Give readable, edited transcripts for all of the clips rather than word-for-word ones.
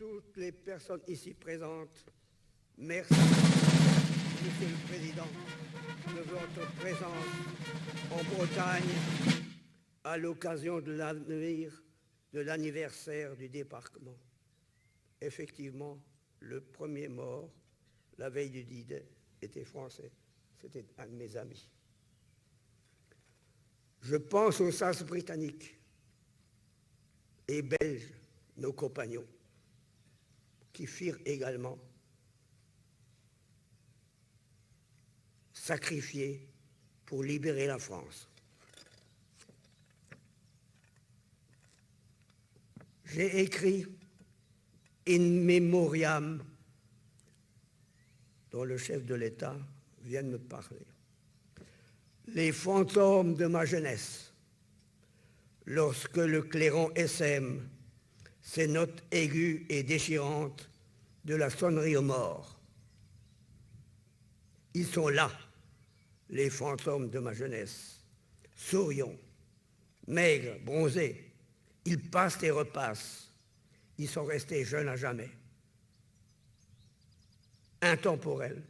toutes les personnes ici présentes, merci, Monsieur le Président, de votre présence en Bretagne à l'occasion de l'anniversaire du débarquement. Effectivement, le premier mort, la veille du D-Day, était français. C'était un de mes amis. Je pense aux SAS britanniques et belges, nos compagnons, qui firent également sacrifier pour libérer la France. J'ai écrit In Memoriam, dont le chef de l'État vient de me parler. Les fantômes de ma jeunesse, lorsque le clairon SM, ses notes aiguës et déchirantes de la sonnerie aux morts. Ils sont là, les fantômes de ma jeunesse, souriants, maigres, bronzés. Ils passent et repassent. Ils sont restés jeunes à jamais. Intemporels.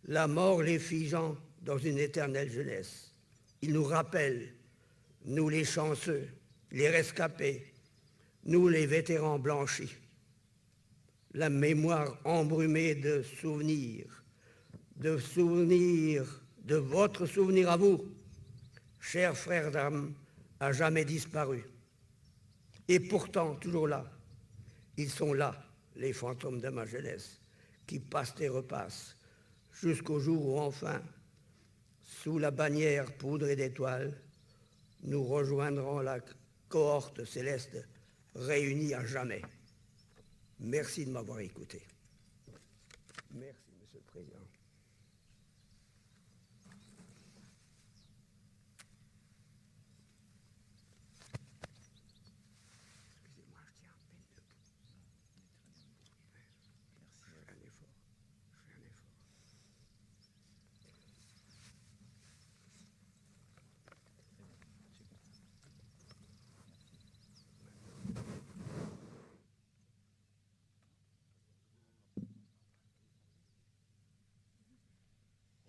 La mort les figeant dans une éternelle jeunesse. Ils nous rappellent, nous les chanceux, les rescapés, nous les vétérans blanchis. La mémoire embrumée de souvenirs, de votre souvenir à vous, chers frères d'âme, a jamais disparu. Et pourtant, toujours là, ils sont là, les fantômes de ma jeunesse, qui passent et repassent, jusqu'au jour où enfin, sous la bannière poudrée d'étoiles, nous rejoindrons la cohorte céleste réunie à jamais. Merci de m'avoir écouté. Merci, Monsieur le Président. Excusez-moi, je tiens à peine debout. Je fais un effort.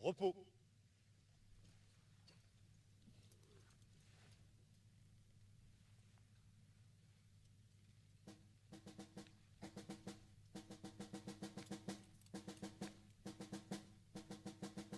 Repos.